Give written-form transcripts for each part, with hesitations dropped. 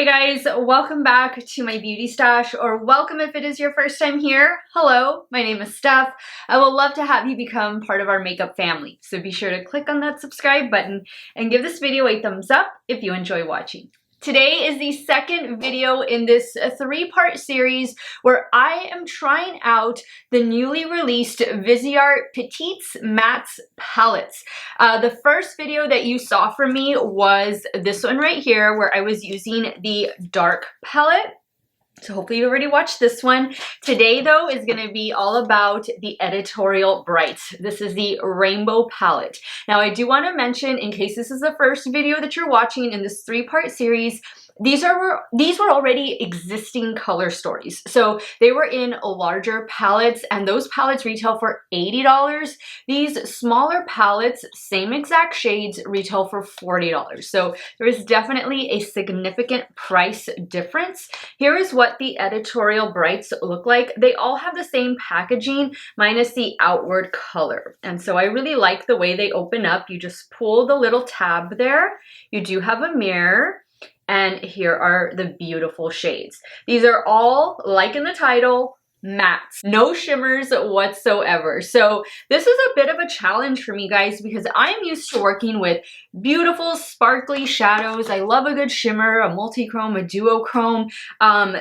Hey guys, welcome back to my beauty stash, or welcome if it is your first time here. Hello, my name is Steff. I would love to have you become part of our makeup family. So be sure to click on that subscribe button and give this video a thumbs up if you enjoy watching. Today is the second video in this three-part series where I am trying out the newly released Viseart Petites Mattes palettes. The first video that you saw from me was this one right here where I was using the dark palette. So hopefully you already watched this one. Today though is going to be all about the Editorial Brights. This is the rainbow palette. Now I do want to mention, in case this is the first video that you're watching in this three-part series, these were already existing color stories. So they were in larger palettes and those palettes retail for $80. These smaller palettes, same exact shades, retail for $40. So there is definitely a significant price difference. Here is what the Editorial Brights look like. They all have the same packaging minus the outward color. And so I really like the way they open up. You just pull the little tab there. You do have a mirror. And here are the beautiful shades. These are all, like in the title, mattes. No shimmers whatsoever. So this is a bit of a challenge for me, guys, because I'm used to working with beautiful, sparkly shadows. I love a good shimmer, a multi-chrome, a duochrome.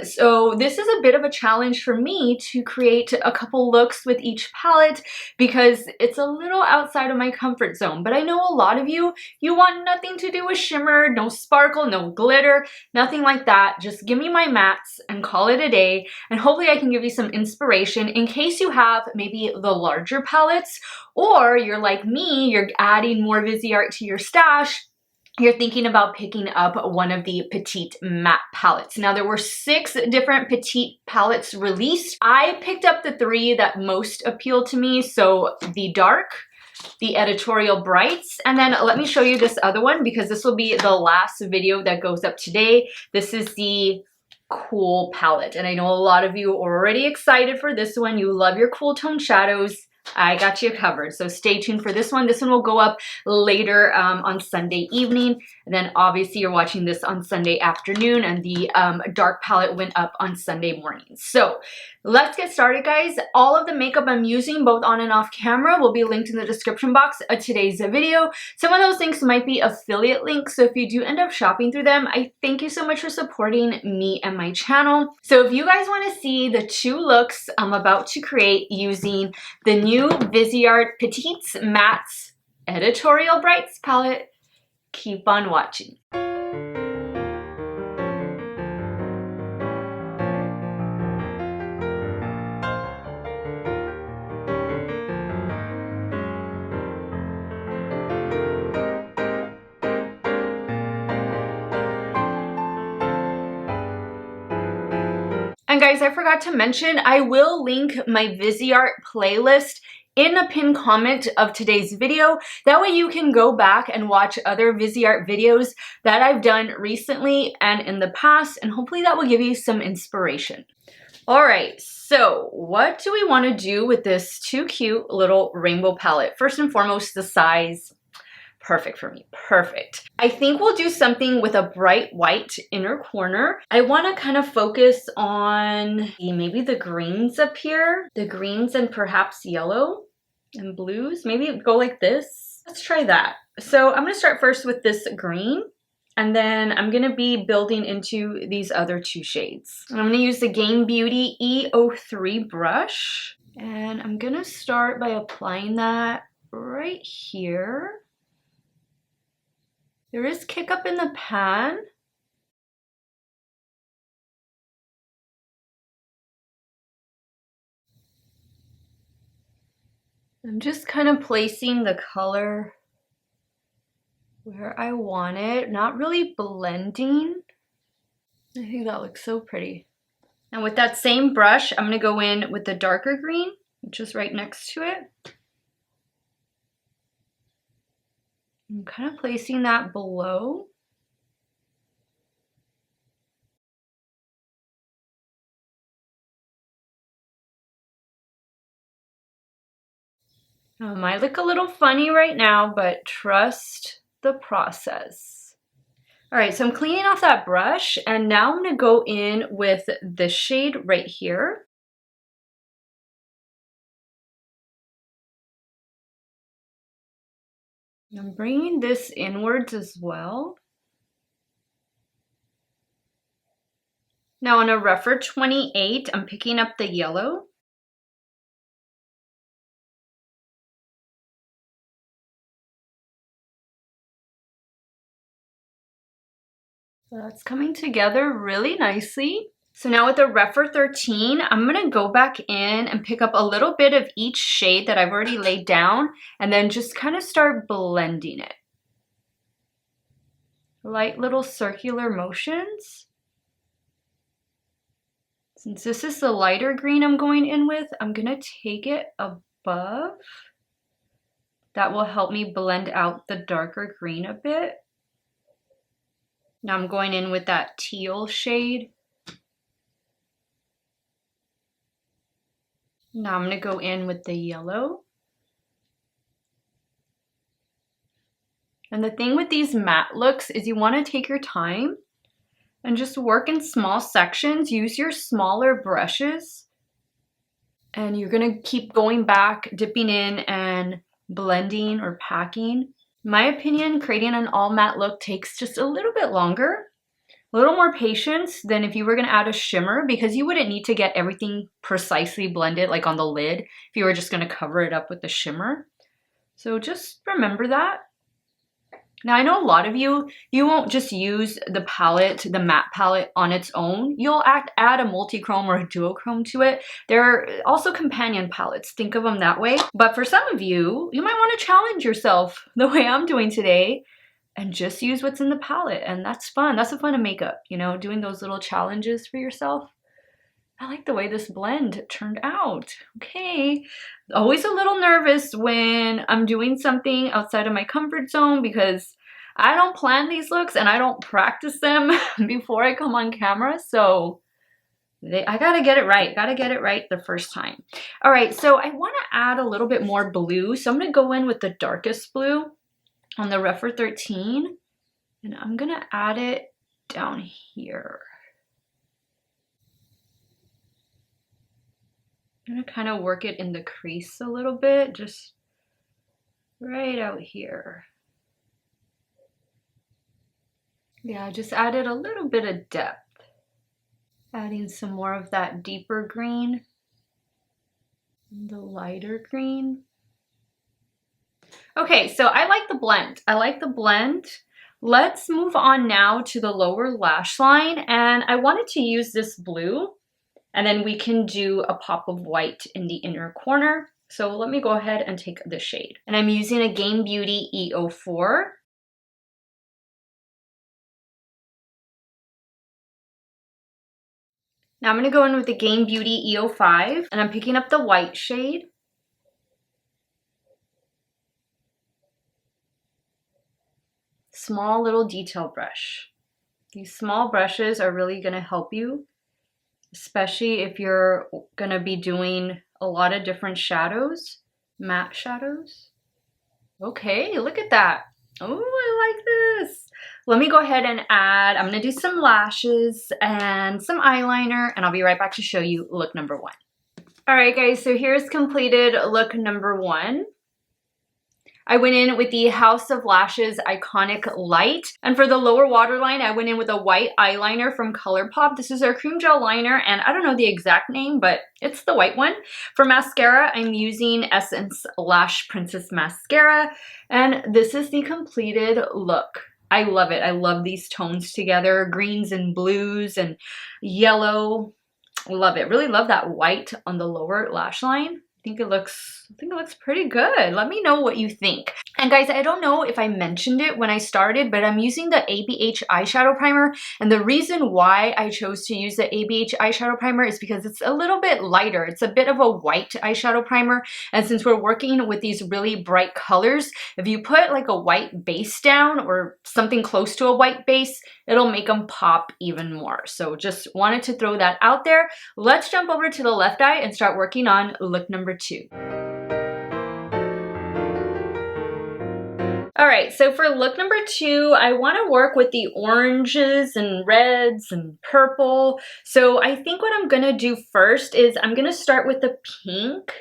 So this is a bit of a challenge for me to create a couple looks with each palette because it's a little outside of my comfort zone. But I know a lot of you want nothing to do with shimmer, no sparkle, no glitter, nothing like that. Just give me my mattes and call it a day. And hopefully I can give you some inspiration in case you have maybe the larger palettes, or you're like me, you're adding more Viseart to your stash. You're thinking about picking up one of the Petite matte palettes. Now there were 6 different Petite palettes released. I picked up the 3 that most appealed to me. So the dark, the Editorial Brights, and then let me show you this other one because this will be the last video that goes up today. This is the Cool palette, and I know a lot of you are already excited for this one. You love your cool tone shadows. I got you covered, so stay tuned for this one. This one will go up later on Sunday evening, and then obviously you're watching this on Sunday afternoon, and the dark palette went up on Sunday morning. So let's get started, guys. All of the makeup I'm using both on and off camera will be linked in the description box of today's video. Some of those links might be affiliate links, so if you do end up shopping through them, I thank you so much for supporting me and my channel. So if you guys want to see the 2 looks I'm about to create using the new Viseart Petites Mattes Editorial Brights palette, keep on watching. And guys, I forgot to mention, I will link my Viseart playlist in a pinned comment of today's video. That way you can go back and watch other Viseart videos that I've done recently and in the past, and hopefully that will give you some inspiration. All right, so what do we want to do with this too cute little rainbow palette? First and foremost, the size. Perfect for me, perfect. I think we'll do something with a bright white inner corner. I want to kind of focus on maybe the greens up here, the greens and perhaps yellow and blues. Maybe go like this. Let's try that. So I'm going to start first with this green, and then I'm going to be building into these other 2 shades. I'm going to use the Game Beauty E03 brush, and I'm going to start by applying that right here. There is kick up in the pan. I'm just kind of placing the color where I want it, not really blending. I think that looks so pretty. And with that same brush, I'm going to go in with the darker green, which is right next to it. I'm kind of placing that below. It might look a little funny right now, but trust the process. All right, so I'm cleaning off that brush, and now I'm gonna go in with this shade right here. I'm bringing this inwards as well. Now on a rougher 28, I'm picking up the yellow. So that's coming together really nicely. So now with the rougher 13, I'm gonna go back in and pick up a little bit of each shade that I've already laid down and then just kind of start blending it. Light little circular motions. Since this is the lighter green I'm going in with, I'm gonna take it above. That will help me blend out the darker green a bit. Now I'm going in with that teal shade. Now I'm gonna go in with the yellow. And the thing with these matte looks is you wanna take your time and just work in small sections. Use your smaller brushes. And you're gonna keep going back, dipping in and blending or packing. In my opinion, creating an all matte look takes just a little bit longer, a little more patience than if you were gonna add a shimmer, because you wouldn't need to get everything precisely blended like on the lid if you were just gonna cover it up with the shimmer. So just remember that. Now I know a lot of you won't just use the palette, the matte palette on its own. You'll add a multi-chrome or a duochrome to it. There are also companion palettes, think of them that way. But for some of you, you might want to challenge yourself the way I'm doing today and just use what's in the palette. And that's fun. That's the fun of makeup, you know, doing those little challenges for yourself. I like the way this blend turned out. Okay, always a little nervous when I'm doing something outside of my comfort zone because I don't plan these looks and I don't practice them before I come on camera. So I gotta get it right. Gotta get it right the first time. All right, so I wanna add a little bit more blue. So I'm gonna go in with the darkest blue on the rougher 13, and I'm gonna add it down here. I'm gonna kind of work it in the crease a little bit, just right out here. Yeah, just added a little bit of depth. Adding some more of that deeper green and the lighter green. Okay, so I like the blend. I like the blend. Let's move on now to the lower lash line, and I wanted to use this blue. And then we can do a pop of white in the inner corner. So let me go ahead and take the shade. And I'm using a Game Beauty E04. Now I'm gonna go in with the Game Beauty E05, and I'm picking up the white shade. Small little detail brush. These small brushes are really gonna help you, especially if you're gonna be doing a lot of different shadows, matte shadows. Okay, look at that. Oh, I like this. Let me go ahead and add, I'm gonna do some lashes and some eyeliner, and I'll be right back to show you look number 1. All right, guys, so here's completed look number 1. I went in with the House of Lashes Iconic Light. And for the lower waterline, I went in with a white eyeliner from ColourPop. This is our cream gel liner, and I don't know the exact name, but it's the white one. For mascara, I'm using Essence Lash Princess Mascara, and this is the completed look. I love it. I love these tones together, greens and blues and yellow. Love it. Really love that white on the lower lash line. I think it looks pretty good. Let me know what you think. And guys, I don't know if I mentioned it when I started, but I'm using the ABH eyeshadow primer. And the reason why I chose to use the ABH eyeshadow primer is because it's a little bit lighter. It's a bit of a white eyeshadow primer. And since we're working with these really bright colors, if you put like a white base down or something close to a white base, it'll make them pop even more. So just wanted to throw that out there. Let's jump over to the left eye and start working on look number 2. All right, so for look number 2, I want to work with the oranges and reds and purple. So I think what I'm going to do first is I'm going to start with the pink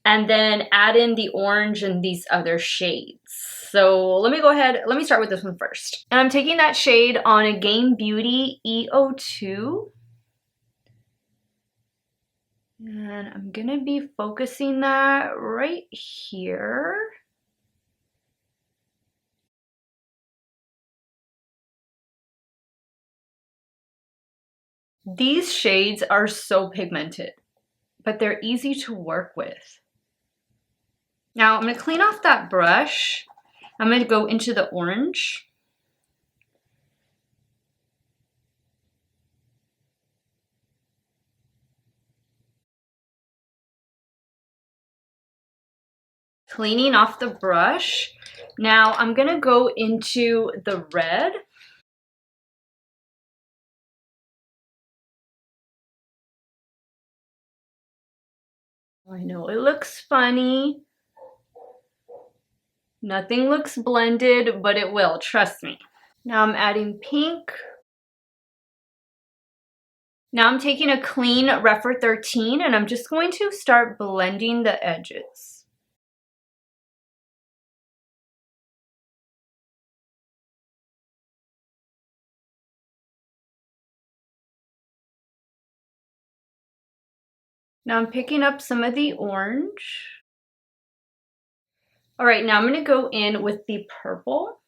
and then add in the orange and these other shades. So let me go ahead, let me start with this one first. And I'm taking that shade on a Game Beauty E02. And I'm going to be focusing that right here. These shades are so pigmented, but they're easy to work with. Now I'm going to clean off that brush. I'm going to go into the orange. Cleaning off the brush. Now I'm going to go into the red. I know it looks funny. Nothing looks blended, but it will, trust me. Now I'm adding pink. Now I'm taking a clean Refer 13 and I'm just going to start blending the edges. Now I'm picking up some of the orange. All right, now I'm going to go in with the purple.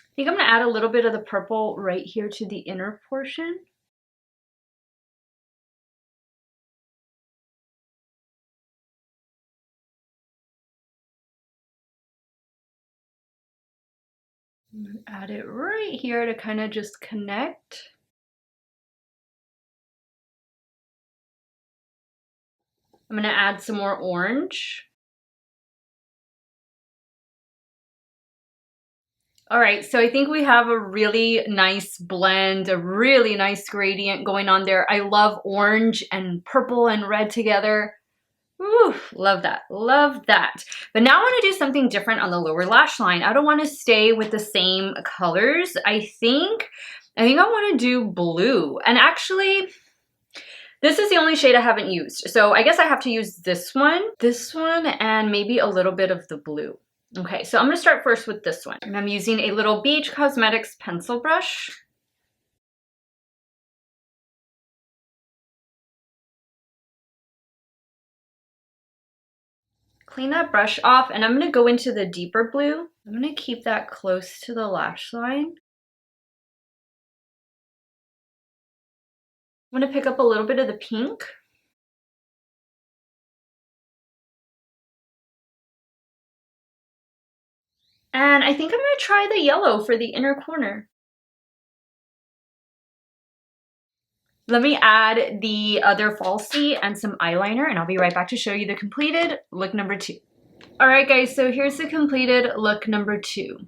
I think I'm going to add a little bit of the purple right here to the inner portion. I'm going to add it right here to kind of just connect. I'm going to add some more orange. All right, so I think we have a really nice blend, a really nice gradient going on there. I love orange and purple and red together. Ooh, love that, love that. But now I want to do something different on the lower lash line. I don't want to stay with the same colors. I think I want to do blue. And actually, this is the only shade I haven't used. So I guess I have to use this one, and maybe a little bit of the blue. Okay, so I'm going to start first with this one. And I'm using a little Beach Cosmetics pencil brush. Clean that brush off, and I'm going to go into the deeper blue. I'm going to keep that close to the lash line. I'm going to pick up a little bit of the pink. And I think I'm going to try the yellow for the inner corner. Let me add the other falsie and some eyeliner, and I'll be right back to show you the completed look number 2. All right, guys, so here's the completed look number 2.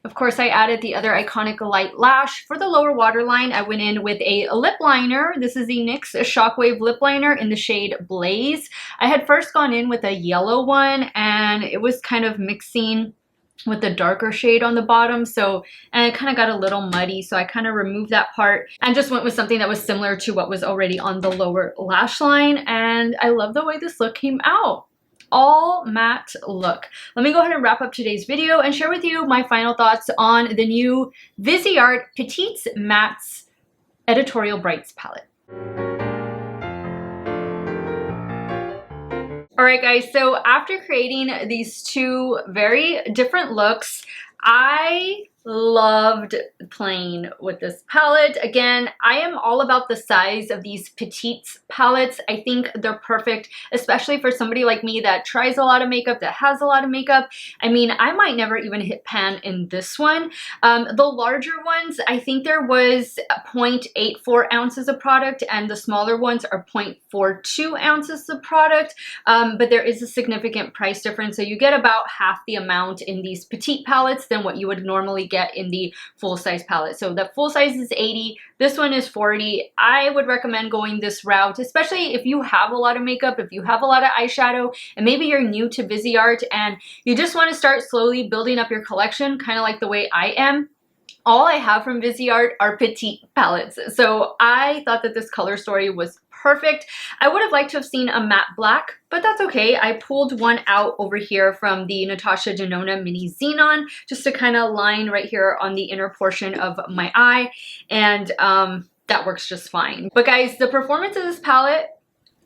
Of course, I added the other iconic Lite lash. For the lower waterline, I went in with a lip liner. This is the NYX Shockwave lip liner in the shade Blaze. I had first gone in with a yellow one, and it was kind of mixing with the darker shade on the bottom, and it kind of got a little muddy, so I kind of removed that part and just went with something that was similar to what was already on the lower lash line, and I love the way this look came out. All matte look. Let me go ahead and wrap up today's video and share with you my final thoughts on the new Viseart Petites Mattes Editorial Brights palette. All right, guys, so after creating these 2 very different looks, I loved playing with this palette. Again, I am all about the size of these Petites palettes. I think they're perfect, especially for somebody like me that tries a lot of makeup, that has a lot of makeup. I mean, I might never even hit pan in this one. The larger ones, I think there was 0.84 ounces of product, and the smaller ones are 0.42 ounces of product, but there is a significant price difference. So you get about half the amount in these Petite palettes than what you would normally get get in the full size palette. So the full size is 80, this one is 40. I would recommend going this route, especially if you have a lot of makeup, if you have a lot of eyeshadow, and maybe you're new to Viseart and you just want to start slowly building up your collection, kind of like the way I am. All I have from Viseart are petite palettes. So I thought that this color story was perfect. I would have liked to have seen a matte black, but that's okay. I pulled one out over here from the Natasha Denona Mini Xenon just to kind of line right here on the inner portion of my eye, and that works just fine. But guys, the performance of this palette,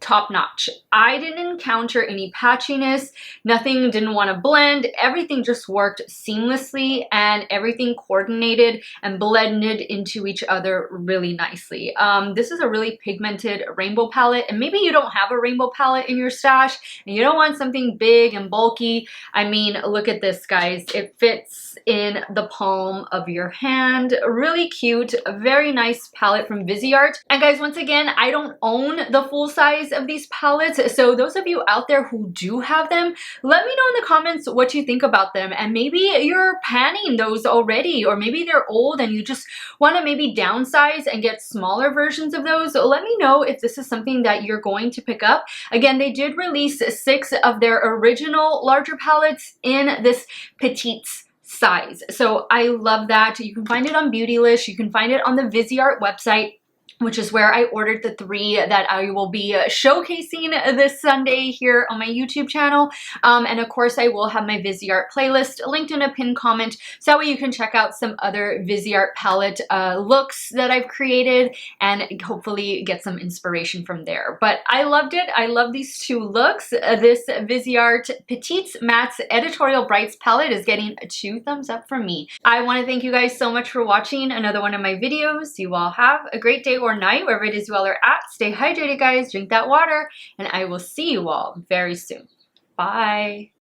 top notch. I didn't encounter any patchiness, nothing didn't want to blend, everything just worked seamlessly and everything coordinated and blended into each other really nicely. This is a really pigmented rainbow palette, and maybe you don't have a rainbow palette in your stash and you don't want something big and bulky. I mean, look at this, guys. It fits in the palm of your hand. Really cute, a very nice palette from Viseart. And guys, once again, I don't own the full size of these palettes, so those of you out there who do have them, let me know in the comments what you think about them, and maybe you're panning those already, or maybe they're old and you just want to maybe downsize and get smaller versions of those. So let me know if this is something that you're going to pick up. Again, they did release 6 of their original larger palettes in this petites size, so I love that. You can find it on Beautylish, you can find it on the Viseart website, which is where I ordered the 3 that I will be showcasing this Sunday here on my YouTube channel. And of course, I will have my Viseart playlist linked in a pinned comment, so that way you can check out some other Viseart palette looks that I've created and hopefully get some inspiration from there. But I loved it. I love these 2 looks. This Viseart Petites Mattes Editorial Brights palette is getting 2 thumbs up from me. I want to thank you guys so much for watching another one of my videos. You all have a great day or night, wherever it is you all are at. Stay hydrated, guys. Drink that water, and I will see you all very soon. Bye.